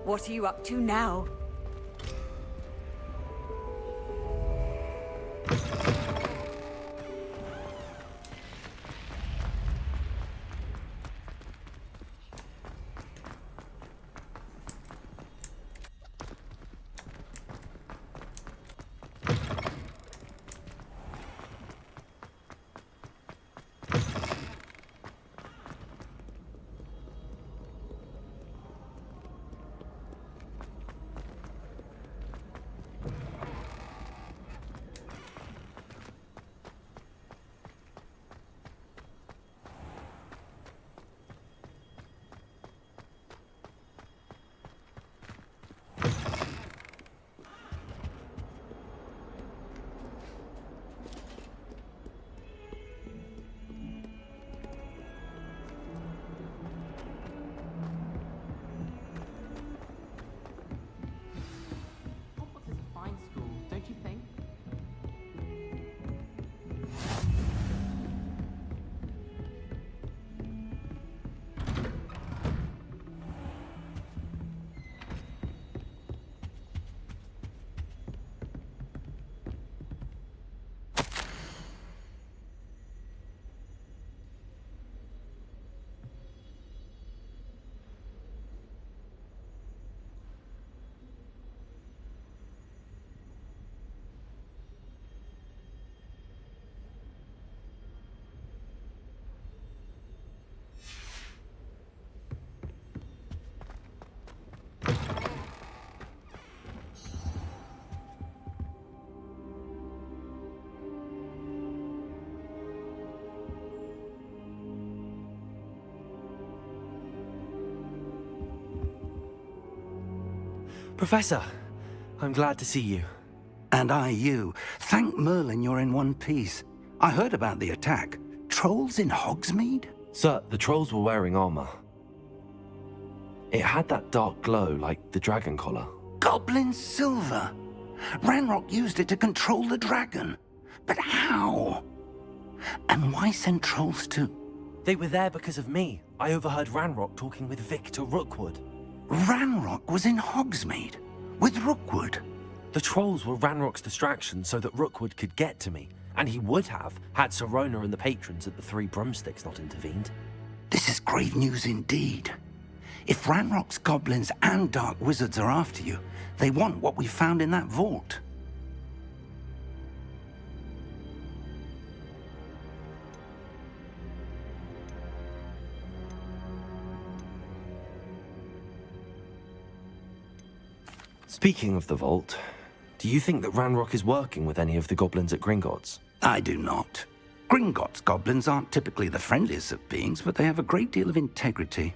What are you up to now? Hogwarts is a fine school, don't you think? Professor, I'm glad to see you. And I you. Thank Merlin you're in one piece. I heard about the attack. Trolls in Hogsmeade? Sir, the trolls were wearing armor. It had that dark glow like the dragon collar. Goblin silver! Ranrock used it to control the dragon. But how? And why send trolls to... They were there because of me. I overheard Ranrock talking with Victor Rookwood. Ranrock was in Hogsmeade? With Rookwood? The trolls were Ranrock's distraction so that Rookwood could get to me. And he would have, had Sirona and the patrons at the Three Broomsticks not intervened. This is grave news indeed. If Ranrock's goblins and dark wizards are after you, they want what we found in that vault. Speaking of the vault, do you think that Ranrock is working with any of the goblins at Gringotts? I do not. Gringotts goblins aren't typically the friendliest of beings, but they have a great deal of integrity.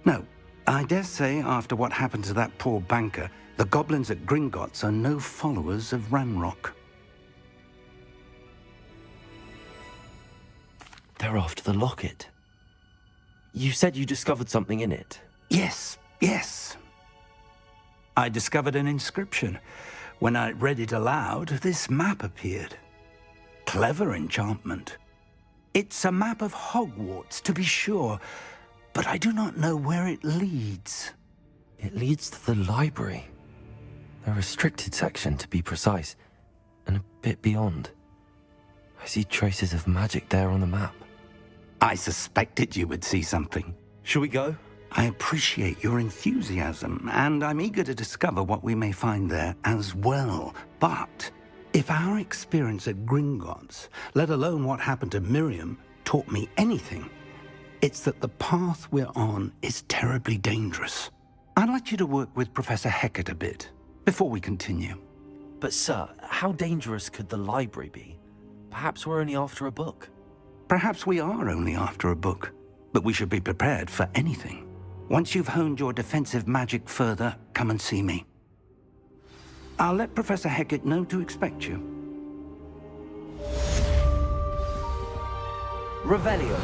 No, I dare say after what happened to that poor banker, the goblins at Gringotts are no followers of Ranrock. They're after the locket. You said you discovered something in it. Yes, yes. I discovered an inscription. When I read it aloud, this map appeared. Clever enchantment. It's a map of Hogwarts, to be sure, but I do not know where it leads. It leads to the library. A restricted section, to be precise, and a bit beyond. I see traces of magic there on the map. I suspected you would see something. Shall we go? I appreciate your enthusiasm, and I'm eager to discover what we may find there as well. But if our experience at Gringotts, let alone what happened to Miriam, taught me anything, it's that the path we're on is terribly dangerous. I'd like you to work with Professor Hecat a bit before we continue. But sir, how dangerous could the library be? Perhaps we're only after a book. Perhaps we are only after a book, but we should be prepared for anything. Once you've honed your defensive magic further, come and see me. I'll let Professor Hecat know to expect you. Revelio.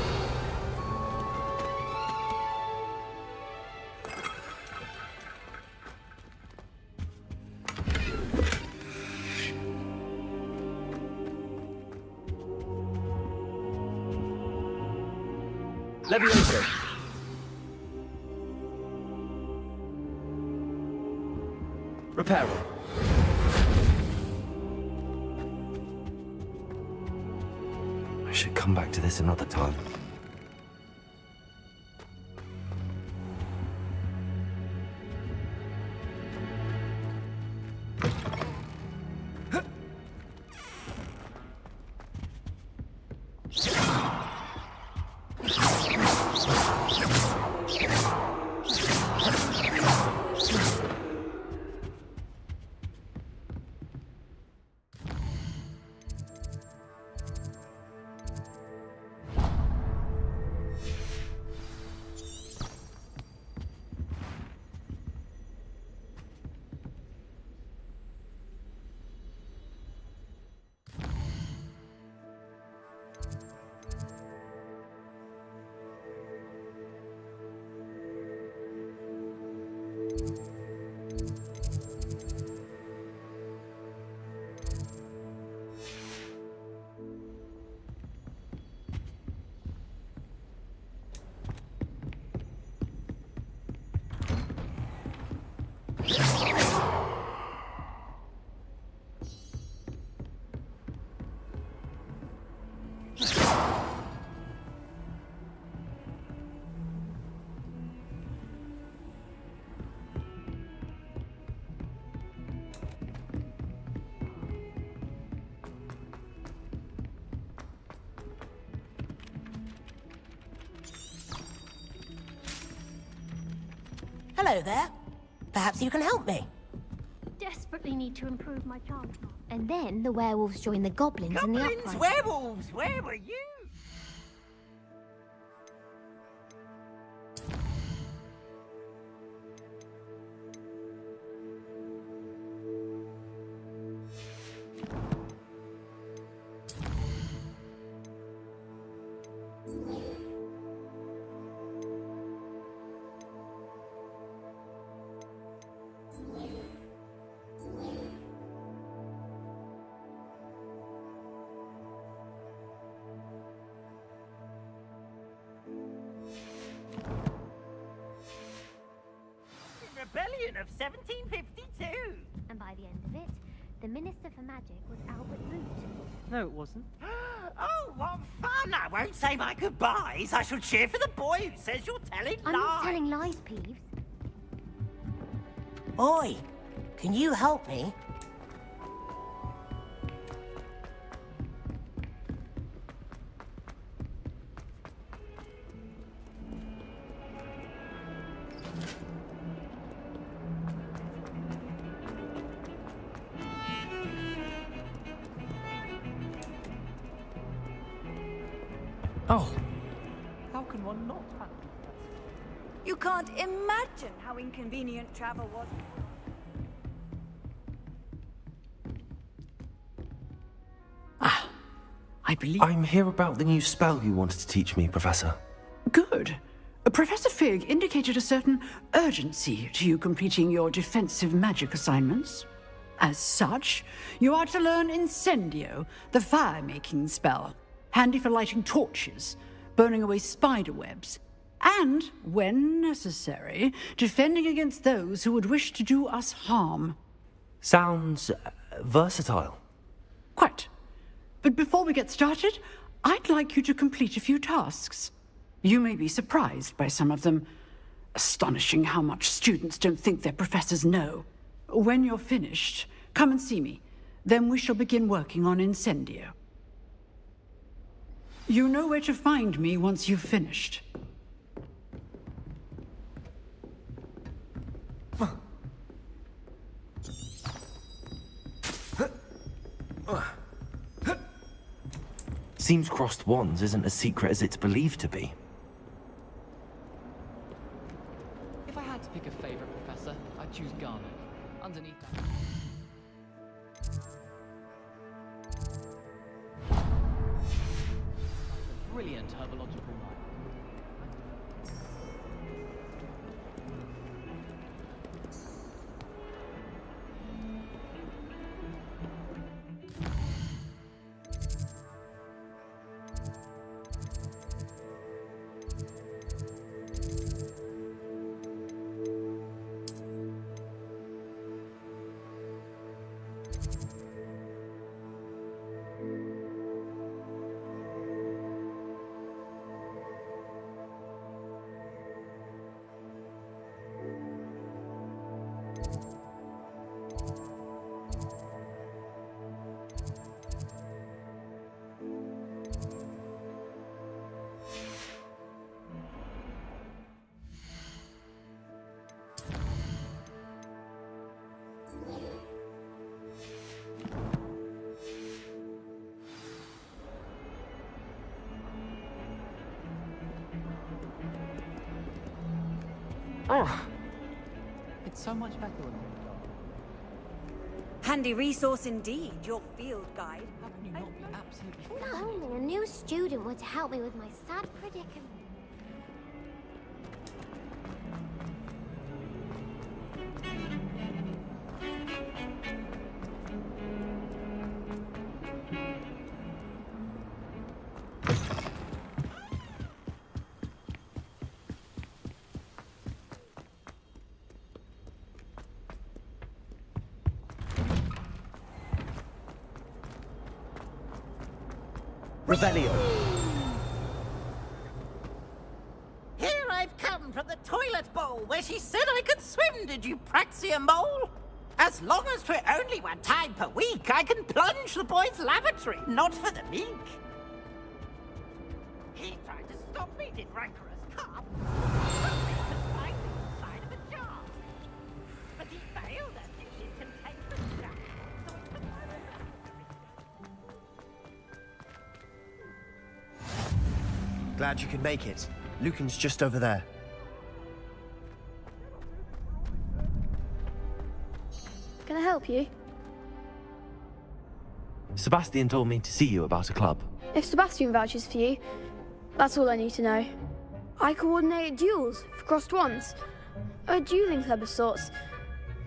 Levioso. Repair. I should come back to this another time. Hello there. Perhaps you can help me. Desperately need to improve my chance. And then the werewolves join the goblins in the Goblins, uprising. werewolves, where were you? Rebellion of 1752. And by the end of it, the Minister for Magic was Albert Root. No, it wasn't. Oh, what fun! I won't say my goodbyes. I shall cheer for the boy who says you're telling I'm lies. not telling lies, Peeves. Oi, can you help me? Oh, How can one not have? You can't imagine how inconvenient travel was. I believe... I'm here about the new spell you wanted to teach me, Professor. Good. Professor Fig indicated a certain urgency to you completing your defensive magic assignments. As such, you are to learn Incendio, the fire-making spell, handy for lighting torches, burning away spider webs, and, when necessary, defending against those who would wish to do us harm. Sounds versatile. Quite. But before we get started, I'd like you to complete a few tasks. You may be surprised by some of them. Astonishing how much students don't think their professors know. When you're finished, come and see me. Then we shall begin working on Incendio. You know where to find me once you've finished. Seems crossed wands isn't as secret as it's believed to be. If I had to pick a favorite professor, I'd choose Garnet. Underneath that. Brilliant herbological mind. It's so much better when Handy resource indeed, your field guide. How can you not be absolutely If only a new student were to help me with my sad predicament. Revelio. Here I've come from the toilet bowl where she said I could swim, did you Praxia mole? As long as 'twere only one time per week, I can plunge the boy's lavatory, not for the meek. He tried to stop me, did rancorous carp. Put me to find the inside of a jar. But he failed as it contained the jar. So it could Glad you could make it. Lucan's just over there. Can I help you? Sebastian told me to see you about a club. If Sebastian vouches for you, that's all I need to know. I coordinate duels for crossed wands. A dueling club of sorts.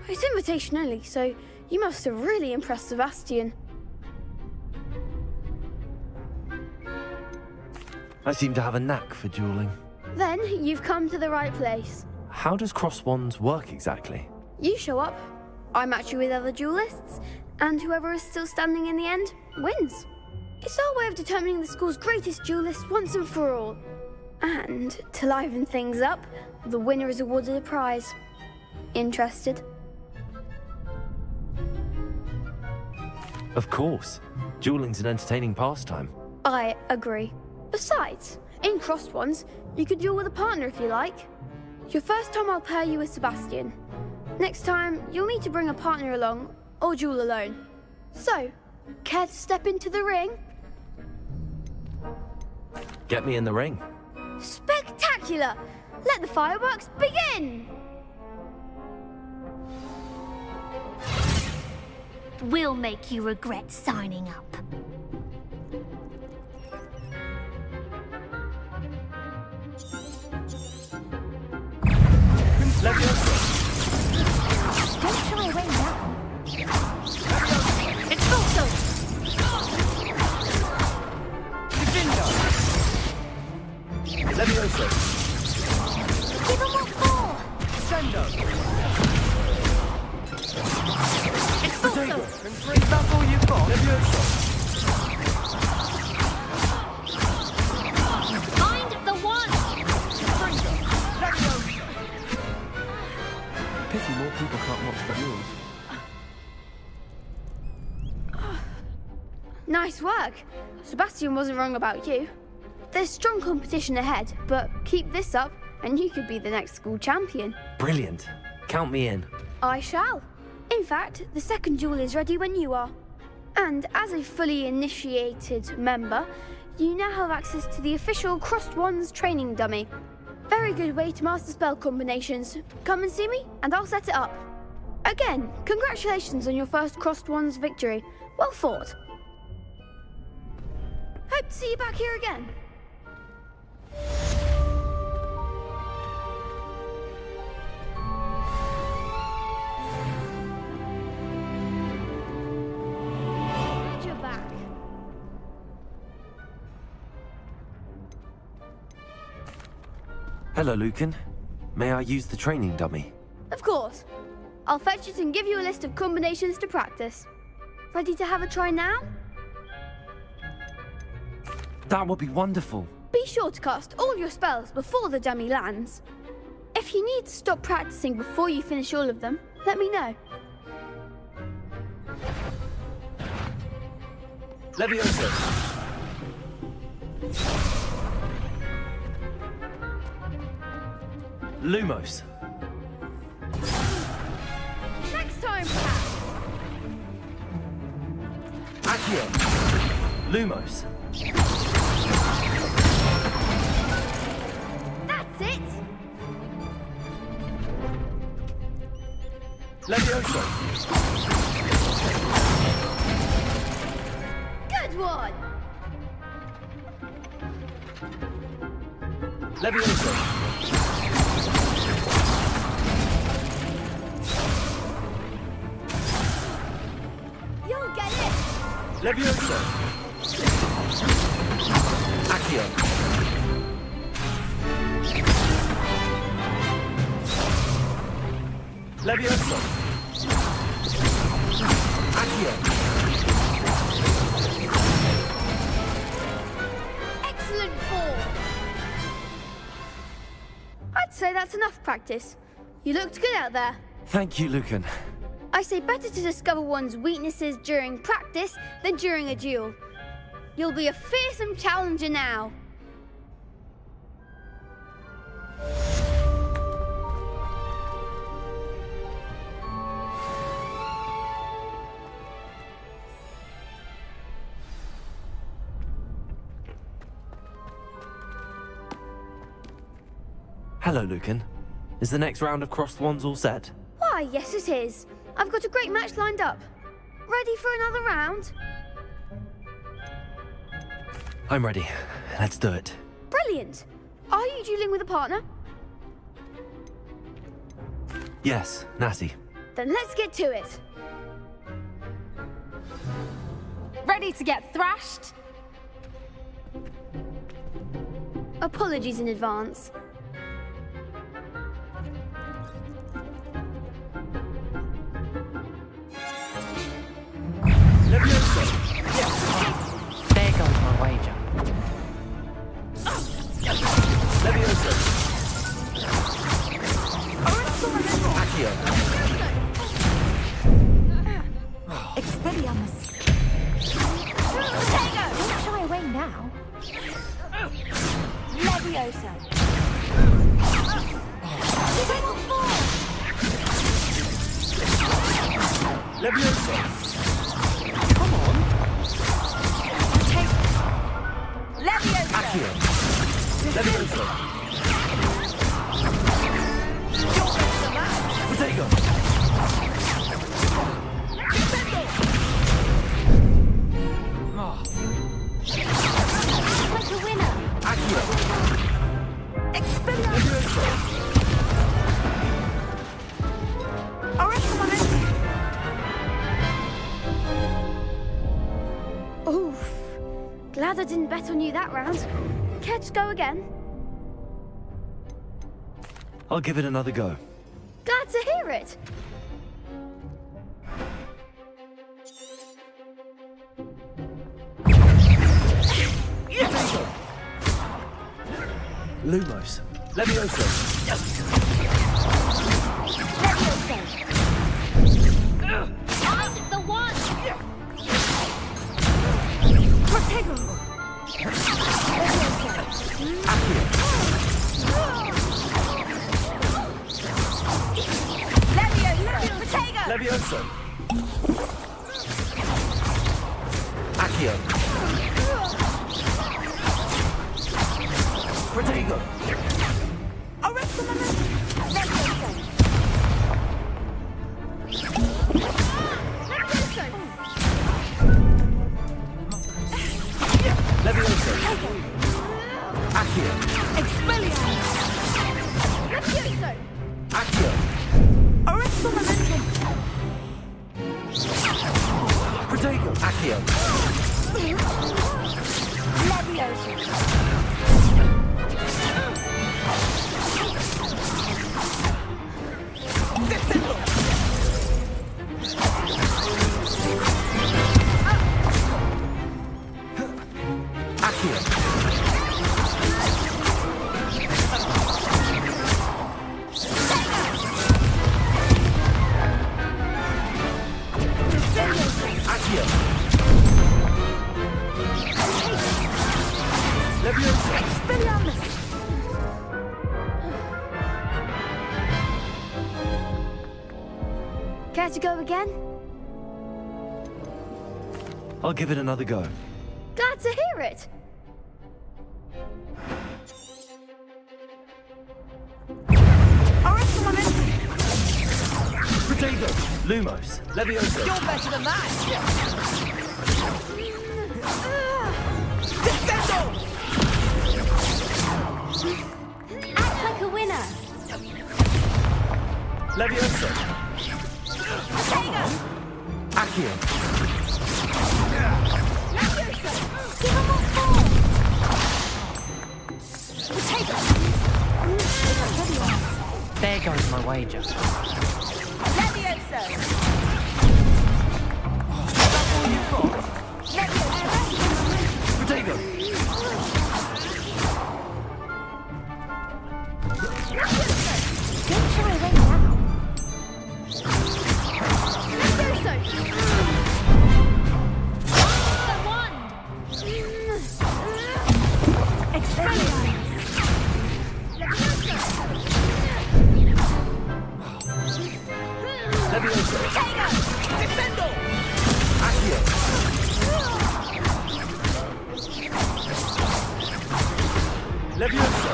It's invitation only, so you must have really impressed Sebastian. I seem to have a knack for dueling. Then you've come to the right place. How does cross wands work exactly? You show up, I match you with other duelists, and whoever is still standing in the end wins. It's our way of determining the school's greatest duelist once and for all. And to liven things up, the winner is awarded a prize. Interested? Of course. Dueling's an entertaining pastime. I agree. Besides, in crossed wands, you can duel with a partner if you like. Your first time I'll pair you with Sebastian. Next time, you'll need to bring a partner along, or duel alone. So, care to step into the ring? Get me in the ring. Spectacular! Let the fireworks begin! We'll make you regret signing up. Don't shy away now. It's also. Levioso. Give him what for. Sendo. Expulso. Is that all you've got? Levioso. Find the one. Pity more people can't watch the duels. Nice work. Sebastian wasn't wrong about you. There's strong competition ahead, but keep this up and you could be the next school champion. Brilliant. Count me in. I shall. In fact, the second duel is ready when you are. And as a fully initiated member, you now have access to the official Crossed Wands training dummy. Very good way to master spell combinations. Come and see me, and I'll set it up. Again, congratulations on your first Crossed Wands victory. Well fought. Hope to see you back here again. You're back. Hello, Lucan. May I use the training dummy? Of course. I'll fetch it and give you a list of combinations to practice. Ready to have a try now? That would be wonderful. Be sure to cast all your spells before the dummy lands. If you need to stop practicing before you finish all of them, let me know. Levioso. Lumos. Next time, perhaps. Accio. Lumos. That's it. Levioso! Good one! Levioso! You'll get it! Levioso! Accio! Levioso! Accio! Excellent ball! I'd say that's enough practice. You looked good out there. Thank you, Lucan. I say better to discover one's weaknesses during practice than during a duel. You'll be a fearsome challenger now. Hello, Lucan. Is the next round of Crossed Wands all set? Why, yes it is. I've got a great match lined up. Ready for another round? I'm ready. Let's do it. Brilliant. Are you dueling with a partner? Yes, Natty. Then let's get to it. Ready to get thrashed? Apologies in advance. There goes my wager. Levioso! Accio! Expelliarmus. Don't shy away now. Leviosa. Levioso! Leviosa! Accio! Levioso! Protego! Like a winner. Accio! Levioso! Oof. Glad I didn't bet on you that round. Care to go again? I'll give it another go. Glad to hear it. Lumos. Levioso! I'm the one. Accio! Levioso! Accio! Protego! Levioso! Accio! Accio! Protego! Accio! Accio! Levioso! Care to go again? I'll give it another go. Glad to hear it. Protego! Lumos! Levioso! You're better than that! Descendo! Act like a winner. Levioso! Accio! Give him a fall. There goes my wager. Levioso! Protego! Don't shy away now. The wand. Levioso! Descendo! Accio! Levioso!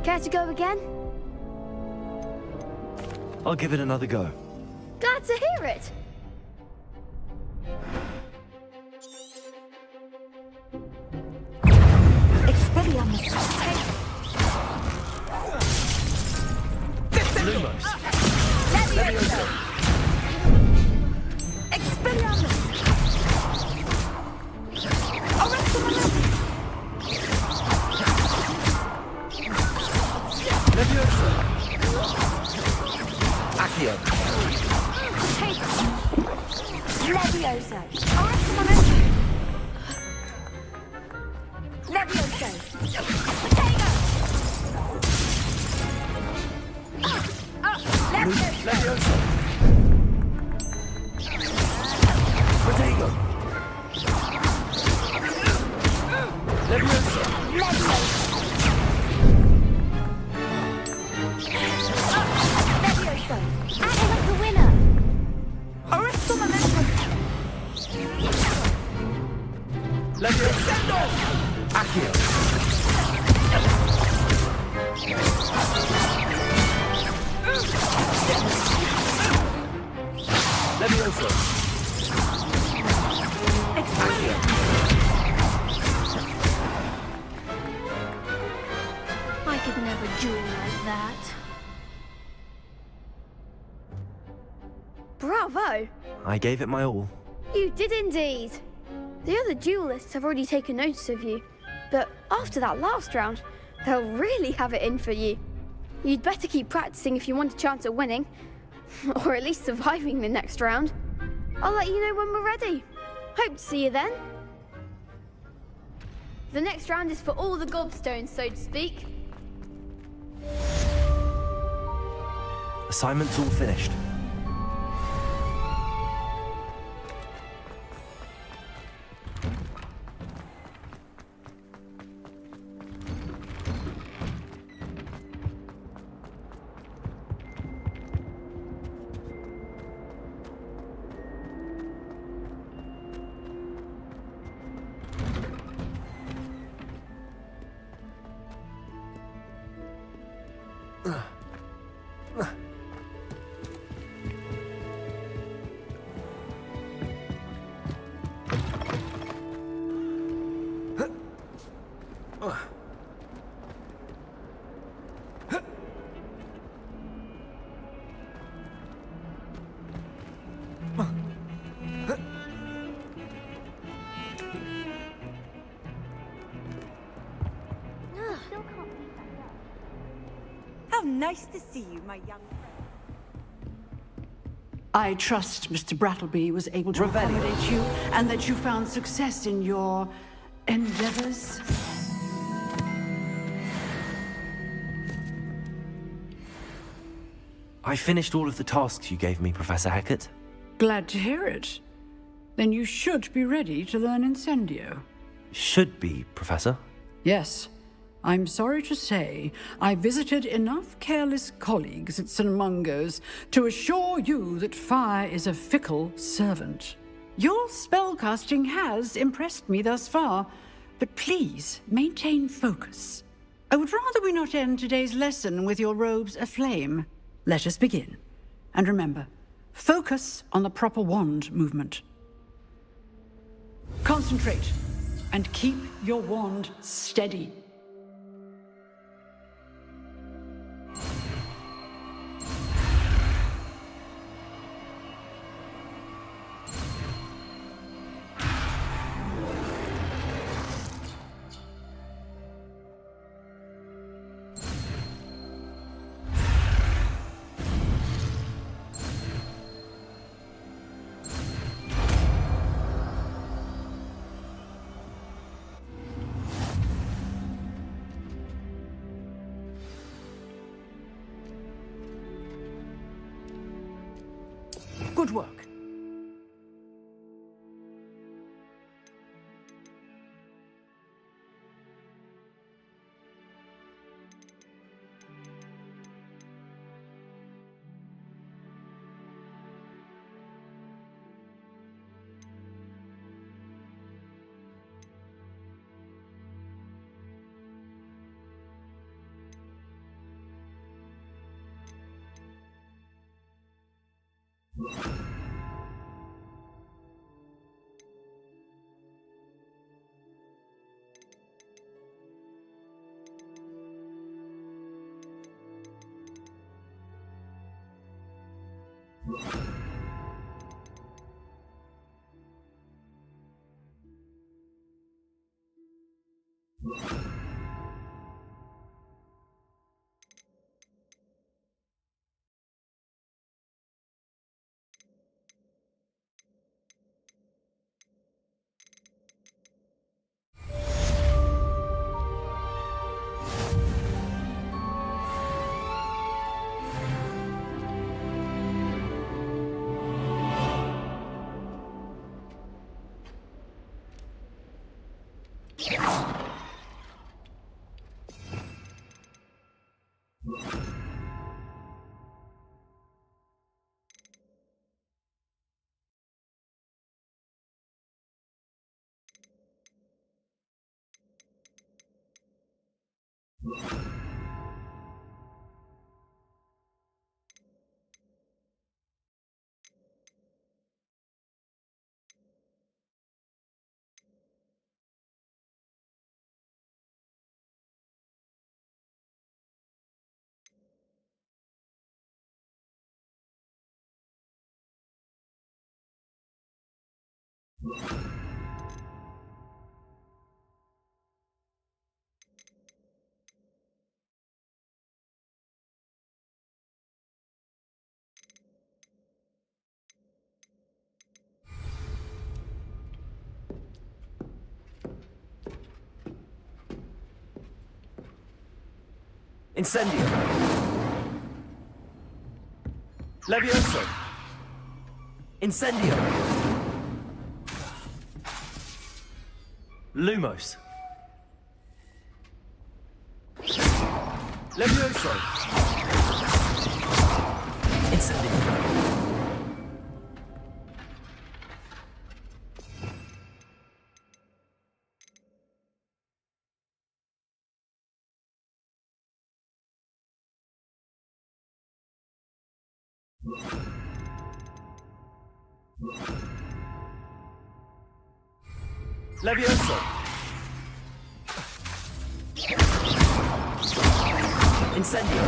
Care to go again? I'll give it another go. Glad to hear it. Expelliarmus! Lumos! Levioso! Expelliarmus! Levioso! Accio! Levioso! Levioso! Levioso! Levioso! Protego! Levioso! Levioso! Act like a winner. Arresto momentum! Levioso! Accio! Levioso! Accio! I could never duel like that. Bravo! I gave it my all. You did indeed. The other duelists have already taken notice of you, but after that last round, they'll really have it in for you. You'd better keep practicing if you want a chance at winning, or at least surviving the next round. I'll let you know when we're ready. Hope to see you then. The next round is for all the gobstones, so to speak. Assignment's all finished. How nice to see you, my young friend. I trust Mr. Brattleby was able to Revelio. accommodate you and that you found success in your endeavors. I finished all of the tasks you gave me, Professor Hecat. Glad to hear it. Then you should be ready to learn Incendio. Should be, Professor. Yes. I'm sorry to say, I visited enough careless colleagues at St. Mungo's to assure you that fire is a fickle servant. Your spellcasting has impressed me thus far, but please maintain focus. I would rather we not end today's lesson with your robes aflame. Let us begin. And remember, focus on the proper wand movement. Concentrate, and keep your wand steady. Good work. Incendio. Levioso. Incendio. Lumos. Levioso. Incendio. Levioso. Incendio.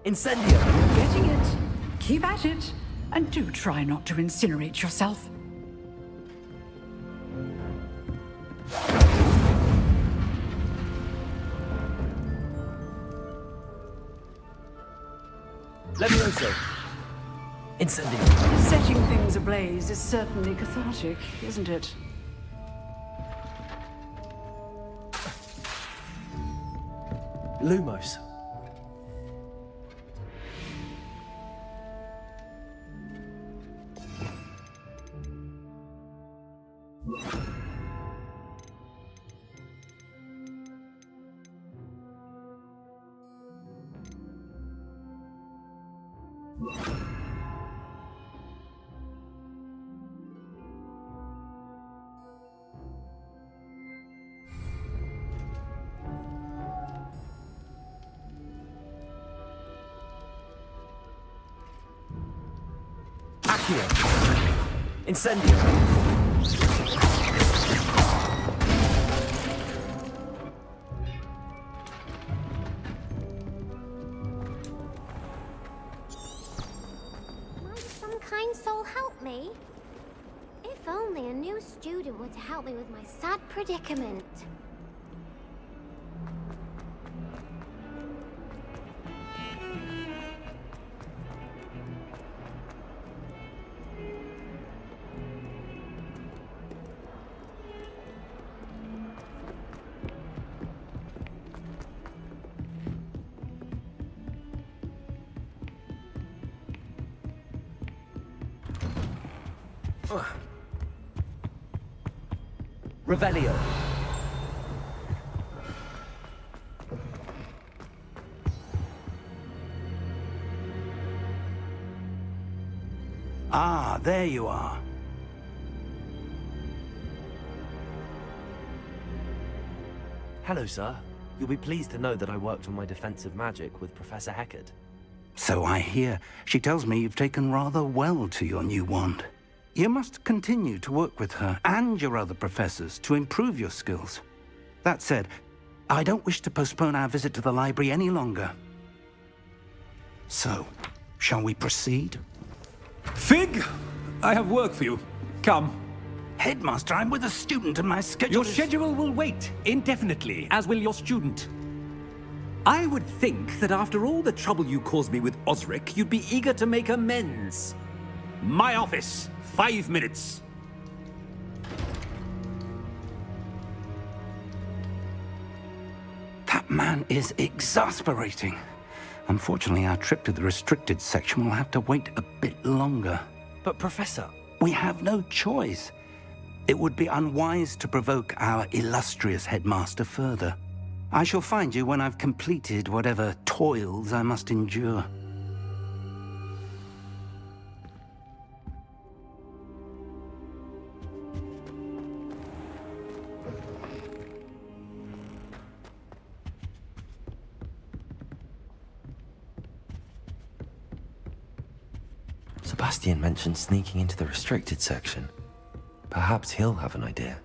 Incendio. Getting it. Keep at it. And do try not to incinerate yourself. Levioso. Incendio. Setting things ablaze is certainly cathartic, isn't it? Lumos. Accio. Incendio. Might some kind soul help me? If only a new student were to help me with my sad predicament. Revelio. Ah, there you are. Hello, sir. You'll be pleased to know that I worked on my defensive magic with Professor Heckard. So I hear. She tells me you've taken rather well to your new wand. You must continue to work with her and your other professors to improve your skills. That said, I don't wish to postpone our visit to the library any longer. So, shall we proceed? Fig! I have work for you. Come. Headmaster, I'm with a student and my schedule Your schedule will wait indefinitely, as will your student. I would think that after all the trouble you caused me with Osric, you'd be eager to make amends. My office. 5 minutes. That man is exasperating. Unfortunately, our trip to the restricted section will have to wait a bit longer. But, Professor... We have no choice. It would be unwise to provoke our illustrious headmaster further. I shall find you when I've completed whatever toils I must endure. Sebastian mentioned sneaking into the restricted section. Perhaps he'll have an idea.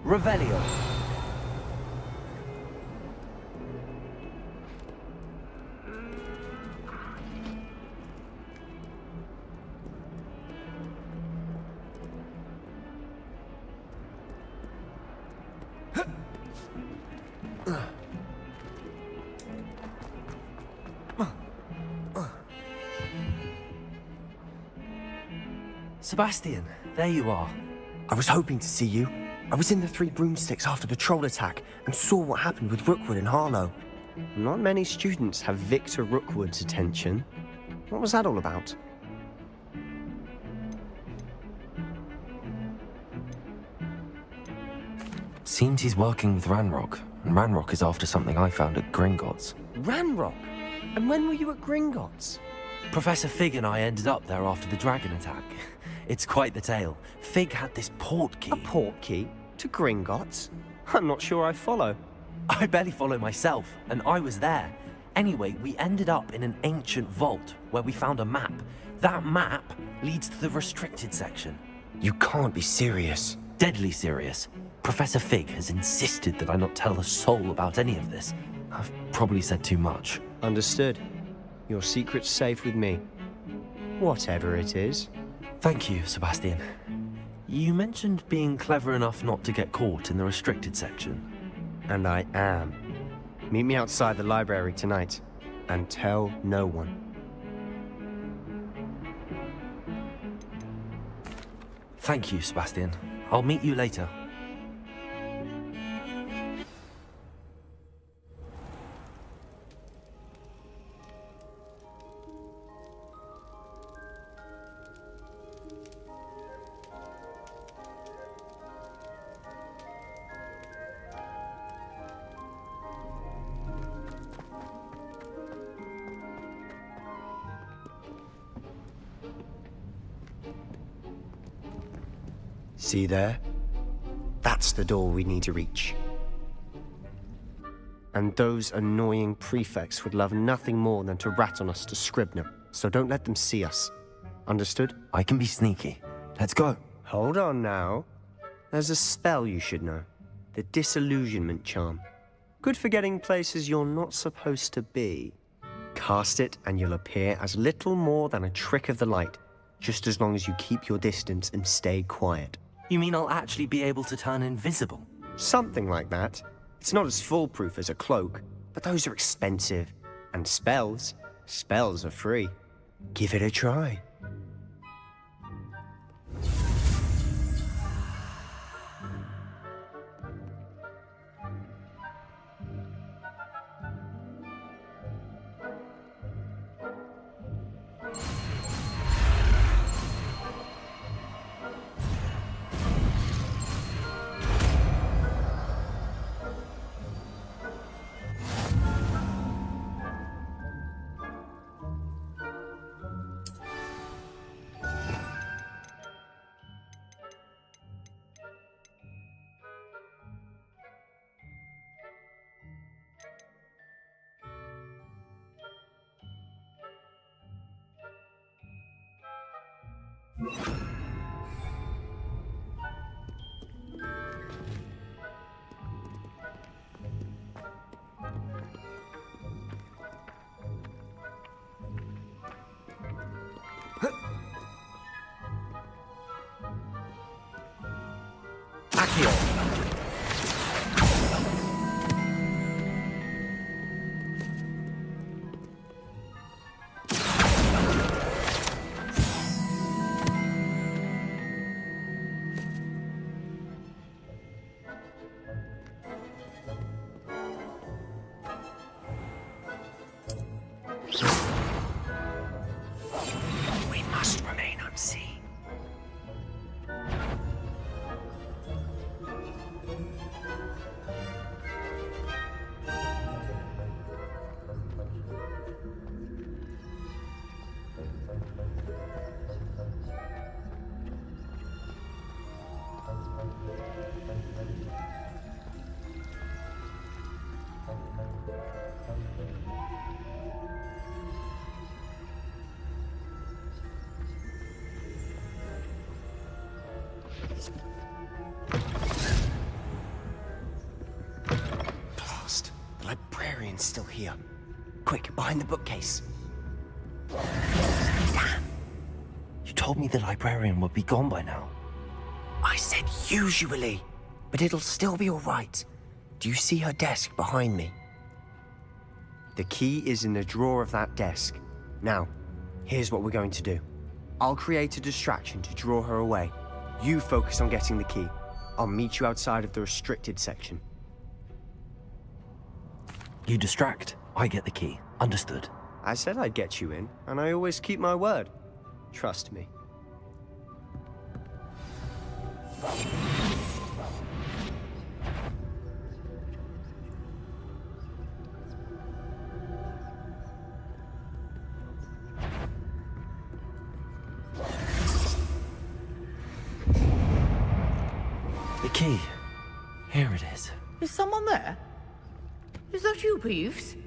Revelio. Sebastian, there you are. I was hoping to see you. I was in the Three Broomsticks after the troll attack and saw what happened with Rookwood and Harlow. Not many students have Victor Rookwood's attention. What was that all about? Seems he's working with Ranrock, and Ranrock is after something I found at Gringotts. Ranrock? And when were you at Gringotts? Professor Fig and I ended up there after the dragon attack. It's quite the tale. Fig had this port key. A port key? To Gringotts? I'm not sure I follow. I barely follow myself, and I was there. Anyway, we ended up in an ancient vault where we found a map. That map leads to the restricted section. You can't be serious. Deadly serious. Professor Fig has insisted that I not tell a soul about any of this. I've probably said too much. Understood. Your secret's safe with me. Whatever it is. Thank you, Sebastian. You mentioned being clever enough not to get caught in the restricted section. And I am. Meet me outside the library tonight, and tell no one. Thank you, Sebastian. I'll meet you later. See there? That's the door we need to reach. And those annoying prefects would love nothing more than to rat on us to Scribner, so don't let them see us. Understood? I can be sneaky. Let's go. Hold on now. There's a spell you should know. The Disillusionment Charm. Good for getting places you're not supposed to be. Cast it and you'll appear as little more than a trick of the light, just as long as you keep your distance and stay quiet. You mean I'll actually be able to turn invisible? Something like that. It's not as foolproof as a cloak, but those are expensive. And spells are free. Give it a try. We must remain unseen. Blast. The librarian's still here. Quick, behind the bookcase. Damn! You told me the librarian would be gone by now. I said usually, but it'll still be all right. Do you see her desk behind me? The key is in the drawer of that desk. Now, here's what we're going to do. I'll create a distraction to draw her away. You focus on getting the key. I'll meet you outside of the restricted section. You distract, I get the key. Understood. I said I'd get you in, and I always keep my word. Trust me. The key. Here it is. Is someone there? Is that you, Peeves?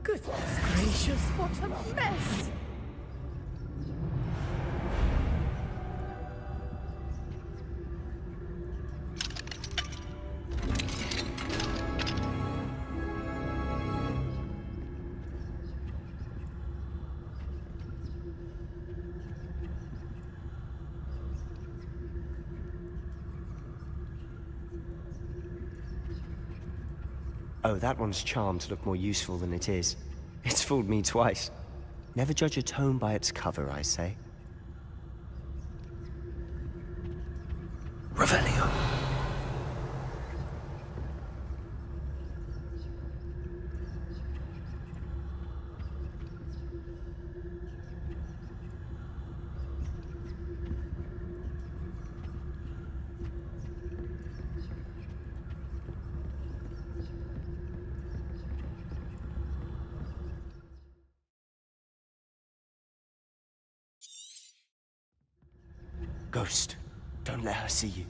Goodness gracious, what a mess! Oh, that one's charmed to look more useful than it is. It's fooled me twice. Never judge a tome by its cover, I say. Revelio. Ghost, don't let her see you.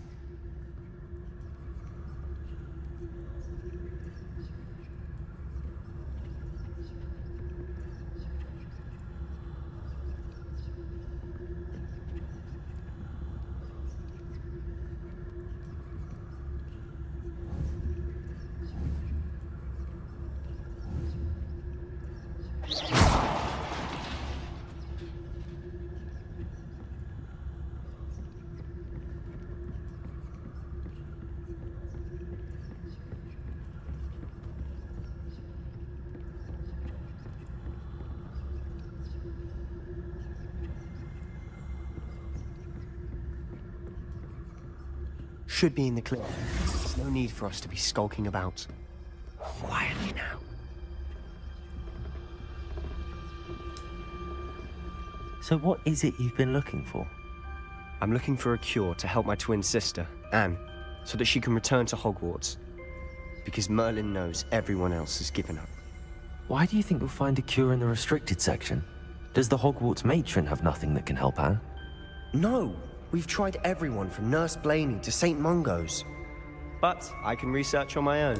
Should be in the clear. There's no need for us to be skulking about. Quietly now. So what is it you've been looking for? I'm looking for a cure to help my twin sister, Anne, so that she can return to Hogwarts. Because Merlin knows everyone else has given up. Why do you think you'll find a cure in the restricted section? Does the Hogwarts matron have nothing that can help Anne? No! We've tried everyone from Nurse Blaney to St. Mungo's. But I can research on my own.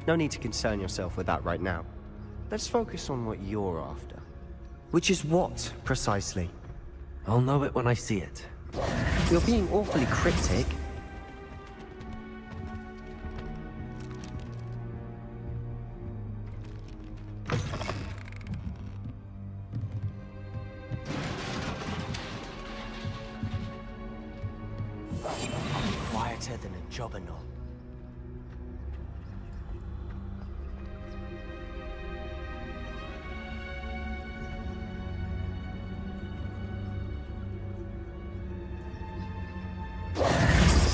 No need to concern yourself with that right now. Let's focus on what you're after. Which is what, precisely? I'll know it when I see it. You're being awfully cryptic. Quieter than a jobberknoll.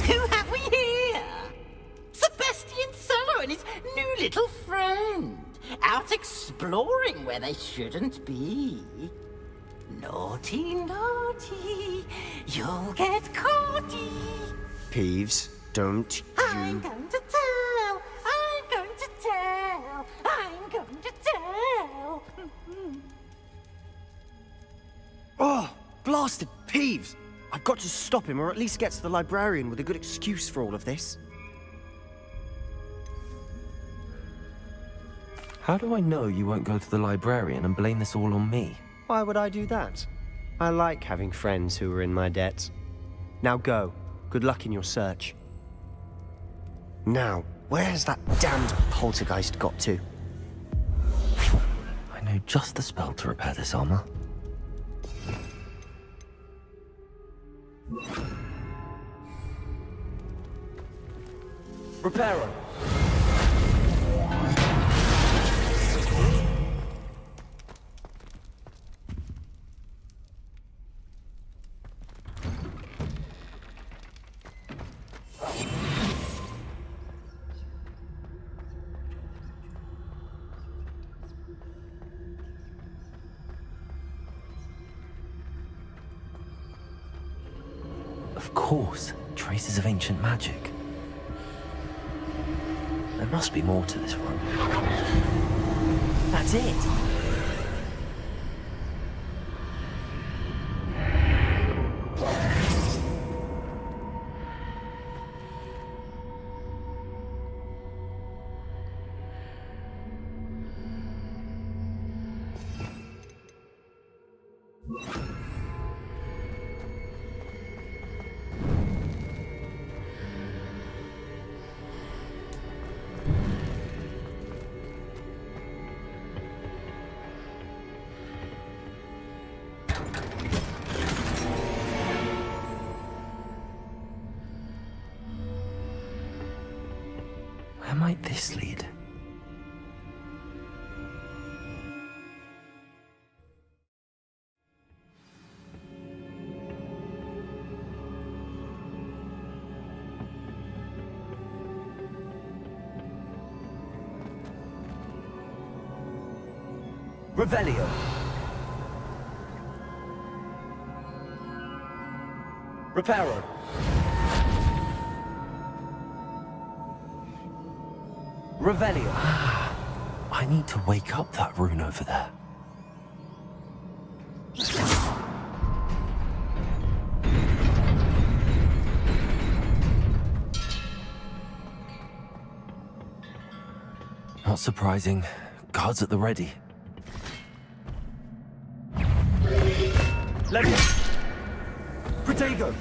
Who have we here? Sebastian Sallow and his new little friend. Out exploring where they shouldn't be. Naughty, naughty, you'll get caughty. Peeves, don't I'm you... going to tell, I'm going to tell, I'm going to tell. Oh, blasted Peeves! I've got to stop him, or at least get to the librarian with a good excuse for all of this. How do I know you won't go to the librarian and blame this all on me? Why would I do that? I like having friends who are in my debt. Now go. Good luck in your search. Now, where's that damned poltergeist got to? I know just the spell to repair this armor. Reparo! Of course, traces of ancient magic. There must be more to this one. That's it! Where might this lead? Revelio! Reparo! Revelio! I need to wake up that rune over there. Not surprising. Guards at the ready. Levia! Protego!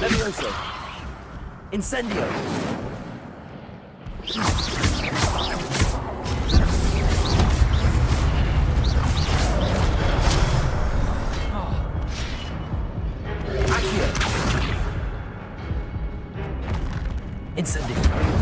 Levioso! Incendio! Incendio.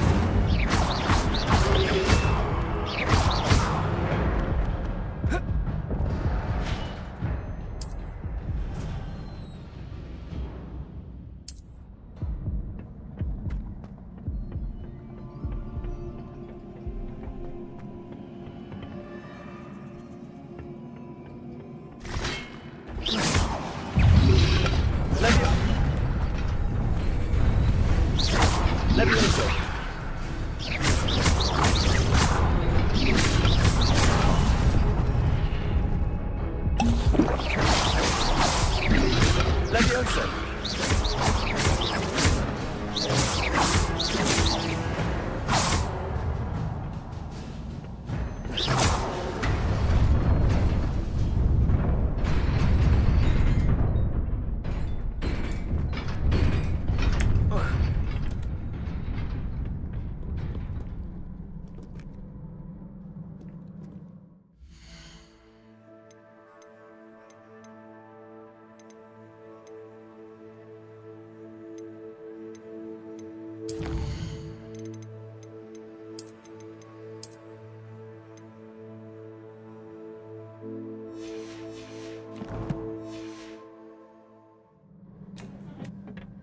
Levioso. Levioso.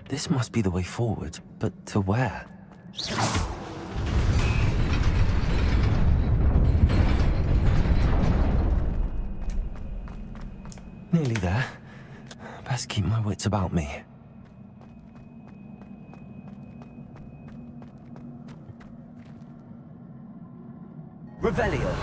This must be the way forward, but to where? Nearly there. Best keep my wits about me. Revelio.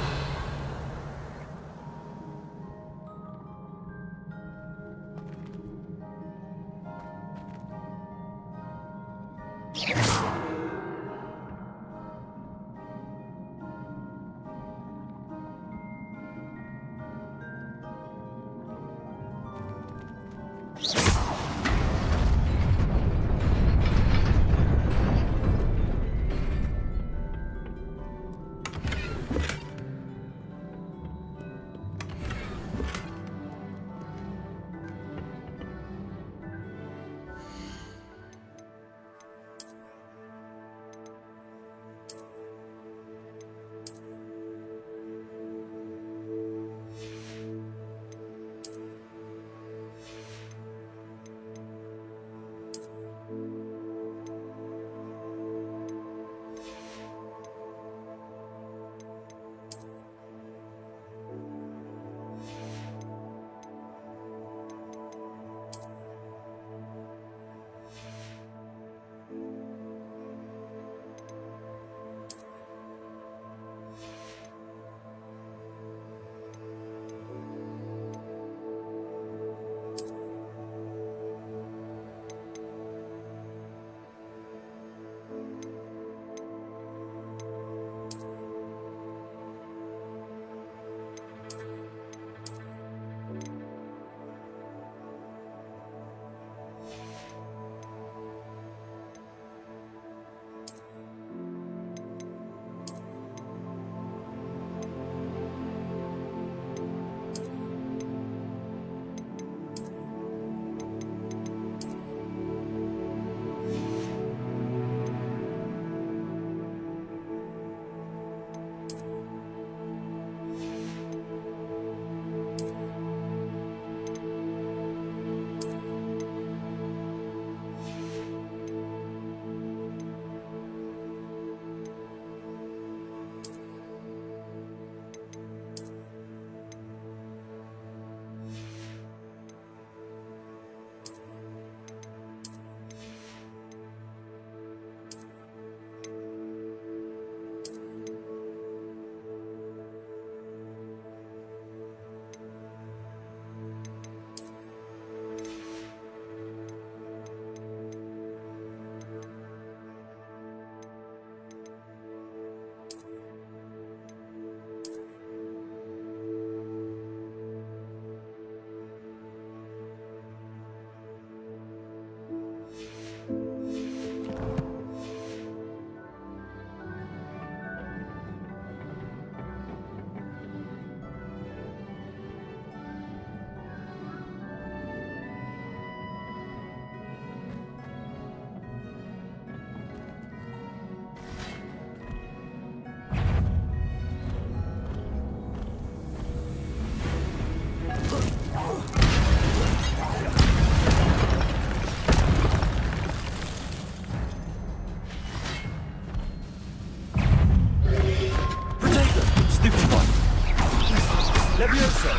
Levioso!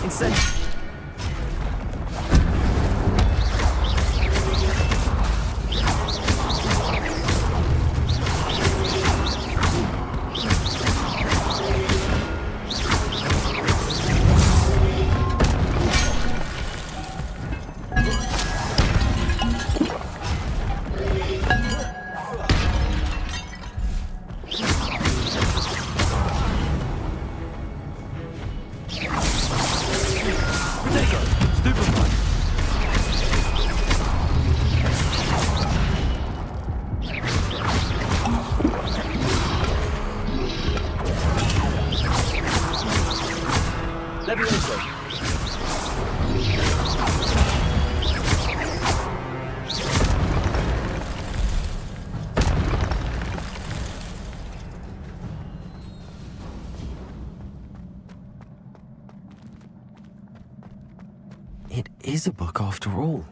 Incendio! It is a book after all.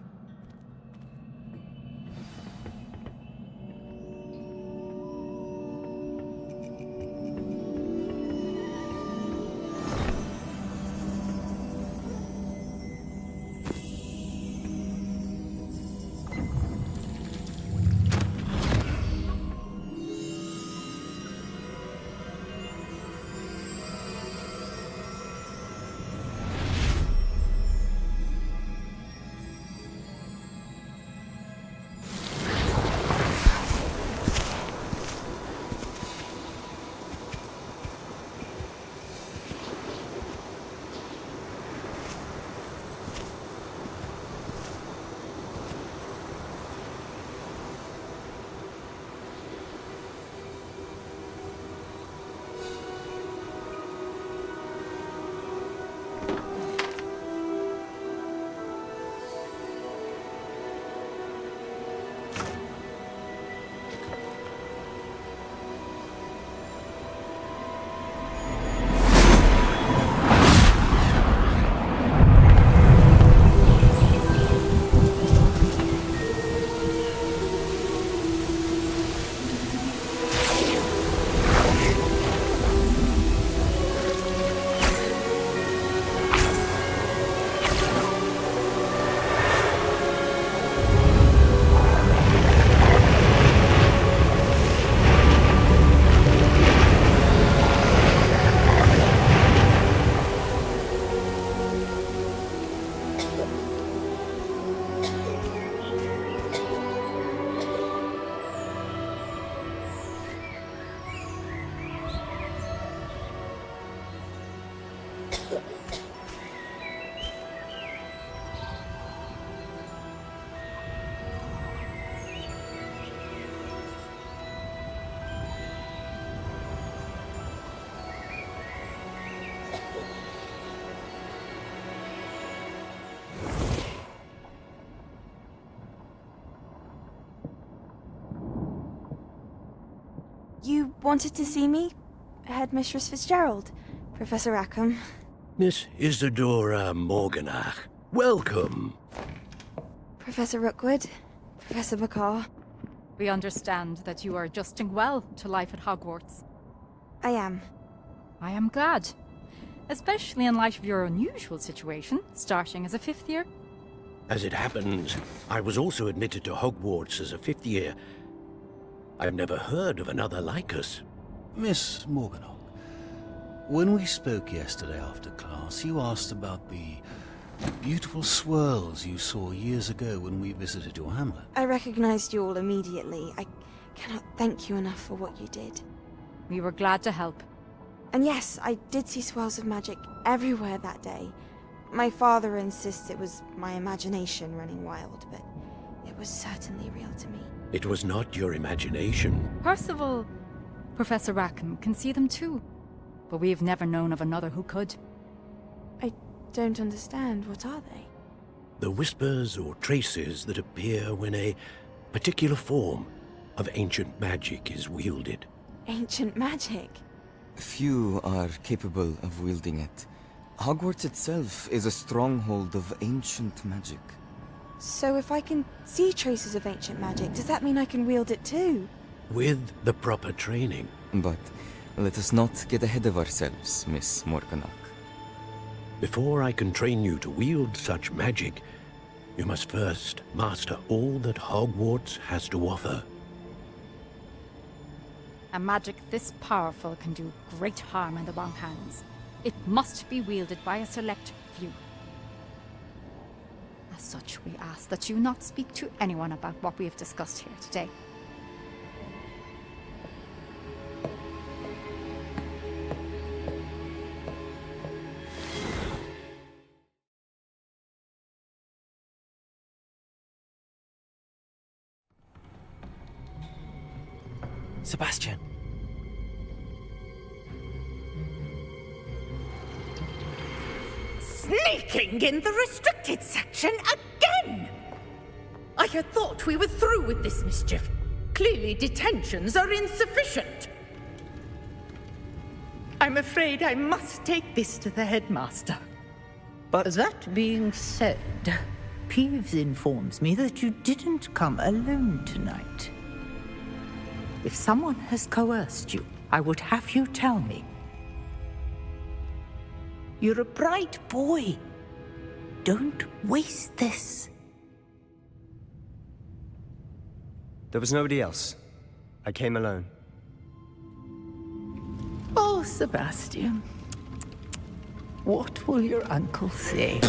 You wanted to see me? Headmistress Fitzgerald? Professor Rackham? Miss Isadora Morganach, welcome. Professor Rookwood? Professor Bakar? We understand that you are adjusting well to life at Hogwarts. I am. I am glad. Especially in light of your unusual situation, starting as a 5th year. As it happens, I was also admitted to Hogwarts as a 5th year. I've never heard of another like us. Miss Morganach, when we spoke yesterday after class, you asked about the beautiful swirls you saw years ago when we visited your hamlet. I recognized you all immediately. I cannot thank you enough for what you did. We were glad to help. And yes, I did see swirls of magic everywhere that day. My father insists it was my imagination running wild, but it was certainly real to me. It was not your imagination. Percival, Professor Rackham can see them too. But we have never known of another who could. I don't understand. What are they? The whispers or traces that appear when a particular form of ancient magic is wielded. Ancient magic? Few are capable of wielding it. Hogwarts itself is a stronghold of ancient magic. So if I can see traces of ancient magic, does that mean I can wield it too? With the proper training. But Let us not get ahead of ourselves, Miss Morganach. Before I can train you to wield such magic, you must first master all that Hogwarts has to offer. A magic this powerful can do great harm in the wrong hands. It must be wielded by a select few. As such, we ask that you not speak to anyone about what we have discussed here today. Sebastian. Sneaking in the restricted section again! I had thought we were through with this mischief. Clearly detentions are insufficient. I'm afraid I must take this to the headmaster. But that being said, Peeves informs me that you didn't come alone tonight. If someone has coerced you, I would have you tell me. You're a bright boy. Don't waste this. there was nobody else. I came alone. Oh, Sebastian. What will your uncle say?